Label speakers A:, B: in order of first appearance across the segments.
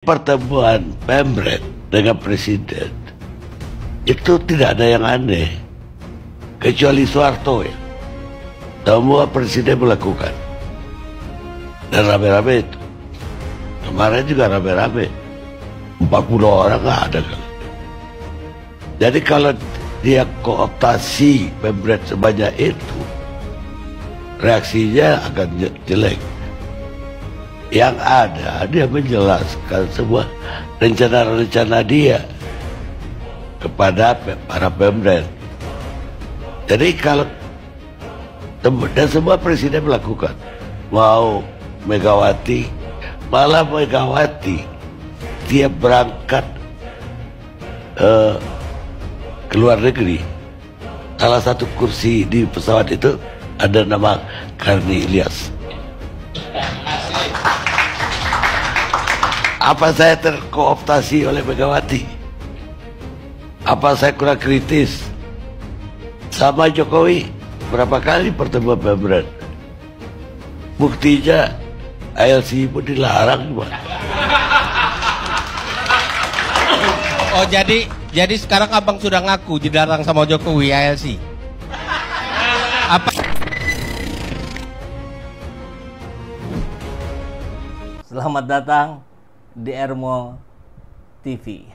A: Pertemuan Pemret dengan Presiden itu tidak ada yang aneh, kecuali Soeharto ya. Semua Presiden melakukan dan rame-rame itu. Kemarin juga rame-rame, 40 orang nggak ada kan. Jadi kalau dia kooptasi Pemret sebanyak itu, reaksinya akan jelek. Yang ada, dia menjelaskan semua rencana-rencana dia kepada para Pemret. Jadi kalau dan semua presiden melakukan, mau Megawati, malah Megawati tiap berangkat ke luar negeri, salah satu kursi di pesawat itu ada nama Karni Ilyas. Apa saya terkooptasi oleh Megawati? Apa saya kurang kritis? Sama Jokowi berapa kali pertemuan Pemret? Buktinya ALC pun dilarang.
B: Oh jadi sekarang abang sudah ngaku dilarang sama Jokowi ALC? Apa?
C: Selamat datang di Ermo TV.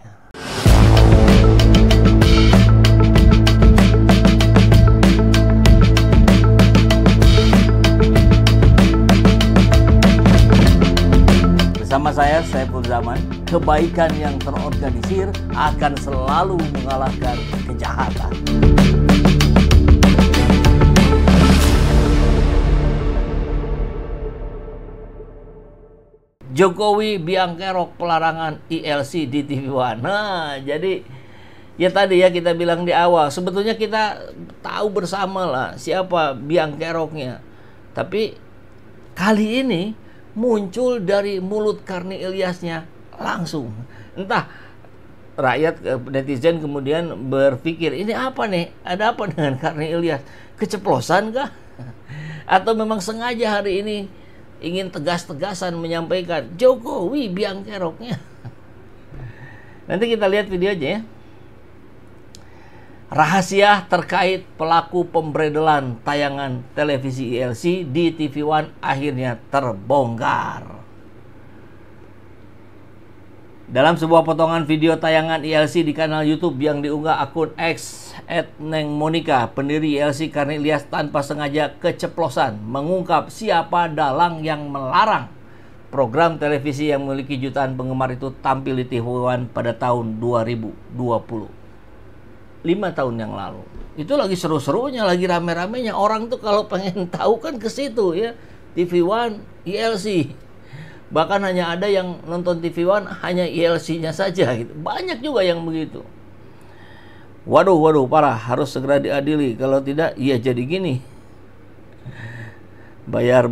C: Bersama saya, Saiful Zaman, kebaikan yang terorganisir akan selalu mengalahkan kejahatan. Jokowi biang kerok pelarangan ILC di TV One. Nah, jadi ya tadi ya kita bilang di awal, sebetulnya kita tahu bersama lah siapa biang keroknya. Tapi kali ini muncul dari mulut Karni Ilyasnya langsung. Entah rakyat netizen kemudian berpikir, ini apa nih? Ada apa dengan Karni Ilyas? Keceplosan kah? Atau memang sengaja hari ini ingin tegas-tegasan menyampaikan Jokowi biang keroknya? Nanti kita lihat videonya ya. Rahasia terkait pelaku pemberedelan tayangan televisi ILC di TV One akhirnya terbongkar. Dalam sebuah potongan video tayangan ILC di kanal YouTube yang diunggah akun X @nengmonica, pendiri ILC Karni Ilyas tanpa sengaja keceplosan mengungkap siapa dalang yang melarang program televisi yang memiliki jutaan penggemar itu tampil di TV One pada tahun 2020. 5 tahun yang lalu. Itu lagi seru-serunya, lagi rame-ramenya. Orang tuh kalau pengen tahu kan ke situ ya. TV One, ILC. Bahkan hanya ada yang nonton TV One hanya ILC-nya saja gitu. Banyak juga yang begitu. Waduh, parah. Harus segera diadili. Kalau tidak, iya jadi gini. Bayar.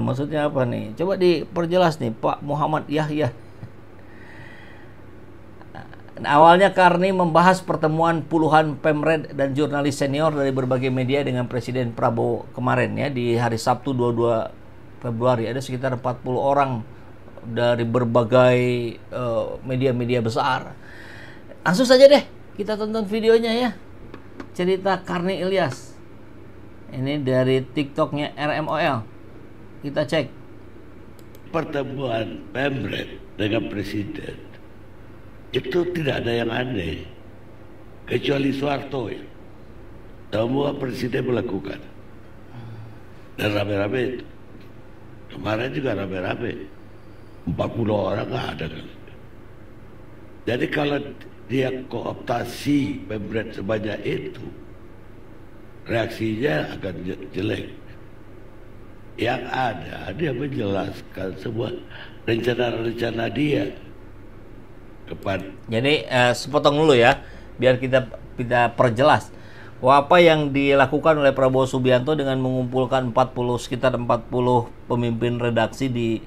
C: Maksudnya apa nih? Coba diperjelas nih, Pak Muhammad Yahya. Awalnya Karni membahas pertemuan puluhan Pemret dan jurnalis senior dari berbagai media dengan Presiden Prabowo kemarin ya, di hari Sabtu 22 Februari. Ada sekitar 40 orang dari berbagai media-media besar. Langsung saja deh kita tonton videonya ya. Cerita Karni Ilyas. Ini dari TikToknya RMOL. Kita cek.
A: Pertemuan Pemret dengan Presiden itu tidak ada yang aneh, kecuali Soeharto ya. Semua presiden melakukan dan rame-rame itu. Kemarin juga rame-rame, 40 orang nggak ada kan. Jadi kalau dia kooptasi Pemret sebanyak itu, reaksinya akan jelek. Yang ada, dia menjelaskan semua rencana-rencana dia kepada.
C: Jadi sepotong dulu ya, biar kita perjelas bahwa apa yang dilakukan oleh Prabowo Subianto dengan mengumpulkan sekitar 40 pemimpin redaksi di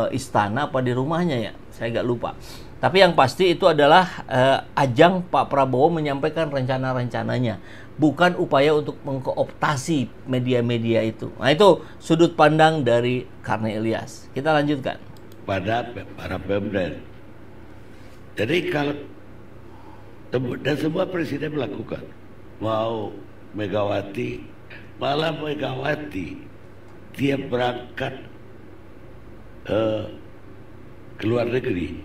C: istana apa di rumahnya ya, saya agak lupa. Tapi yang pasti itu adalah ajang Pak Prabowo menyampaikan rencana-rencananya, bukan upaya untuk mengkooptasi media-media itu. Nah, itu sudut pandang dari Karni Ilyas. Kita lanjutkan.
A: kepada para Pemda. Jadi kalau dan semua presiden melakukan, mau Megawati, malah Megawati dia berangkat ke luar negeri,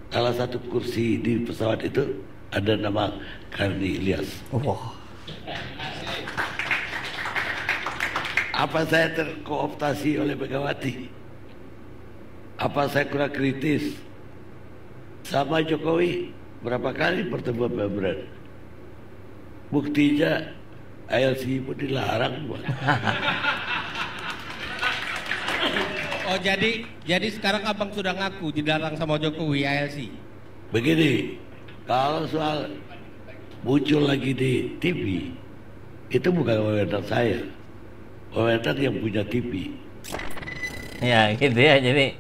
A: salah satu kursi di pesawat itu ada nama Karni Ilyas. Apa saya terkooptasi oleh Megawati? Apa saya kurang kritis? Sama Jokowi berapa kali pertemuan Pemda? Buktinya ILC pun dilarang, buat.
B: Oh jadi sekarang abang sudah ngaku dilarang sama Jokowi ILC?
A: Begini, kalau soal muncul lagi di TV, itu bukan wewenang saya, wewenang yang punya TV.
C: Ya gitu ya. Jadi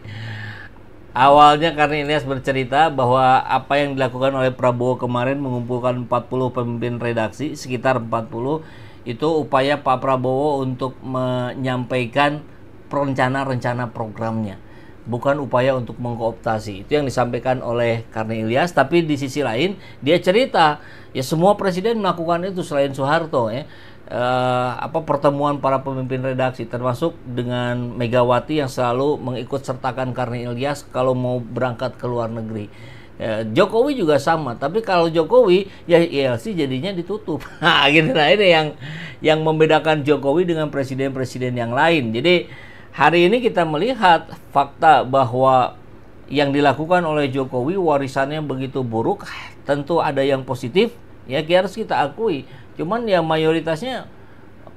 C: awalnya karena Ilyas bercerita bahwa apa yang dilakukan oleh Prabowo kemarin mengumpulkan 40 pemimpin redaksi, sekitar 40, itu upaya Pak Prabowo untuk menyampaikan rencana-rencana programnya, bukan upaya untuk mengkooptasi. Itu yang disampaikan oleh Karni Ilyas. Tapi di sisi lain dia cerita, ya semua presiden melakukan itu selain Soeharto ya. Pertemuan para pemimpin redaksi, termasuk dengan Megawati yang selalu mengikut sertakan Karni Ilyas kalau mau berangkat ke luar negeri. Jokowi juga sama, tapi kalau Jokowi ya ILC jadinya ditutup. Nah, gitu. Nah, ini yang membedakan Jokowi dengan presiden-presiden yang lain. Jadi hari ini kita melihat fakta bahwa yang dilakukan oleh Jokowi warisannya begitu buruk. Tentu ada yang positif, ya harus kita akui. Cuman ya mayoritasnya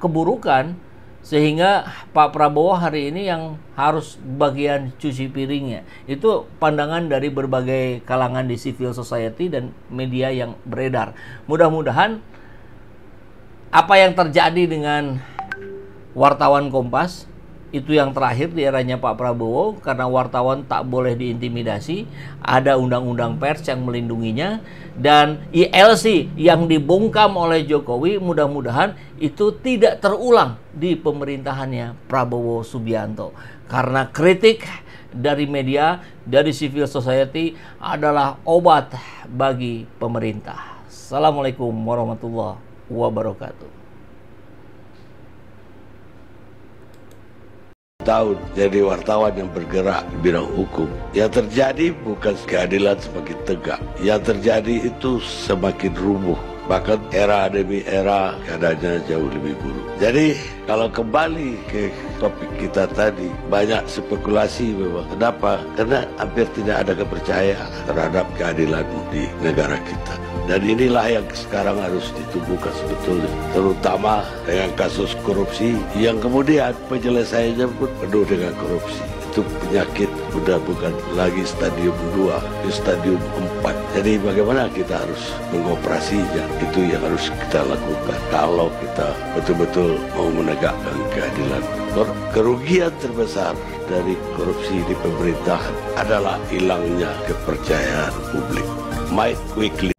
C: keburukan, sehingga Pak Prabowo hari ini yang harus bagian cuci piringnya. Itu pandangan dari berbagai kalangan di civil society dan media yang beredar. Mudah-mudahan apa yang terjadi dengan wartawan Kompas itu yang terakhir di eranya Pak Prabowo, karena wartawan tak boleh diintimidasi, ada undang-undang pers yang melindunginya, dan ILC yang dibungkam oleh Jokowi, mudah-mudahan itu tidak terulang di pemerintahannya Prabowo Subianto. Karena kritik dari media, dari civil society adalah obat bagi pemerintah. Assalamualaikum warahmatullahi wabarakatuh.
A: Tahun jadi wartawan yang bergerak di bidang hukum. Yang terjadi bukan keadilan semakin tegak, yang terjadi itu semakin rubuh. Bahkan era demi era keadaannya jauh lebih buruk. Jadi kalau kembali ke topik kita tadi, banyak spekulasi memang. Kenapa? Karena hampir tidak ada kepercayaan terhadap keadilan di negara kita. Dan inilah yang sekarang harus ditumbuhkan sebetulnya, terutama dengan kasus korupsi yang kemudian penyelesaiannya pun penuh dengan korupsi. Itu penyakit udah bukan lagi stadium 2, ke stadium 4. Jadi bagaimana kita harus mengoperasinya, itu yang harus kita lakukan kalau kita betul-betul mau menegakkan keadilan. Kerugian terbesar dari korupsi di pemerintahan adalah hilangnya kepercayaan publik. Might quickly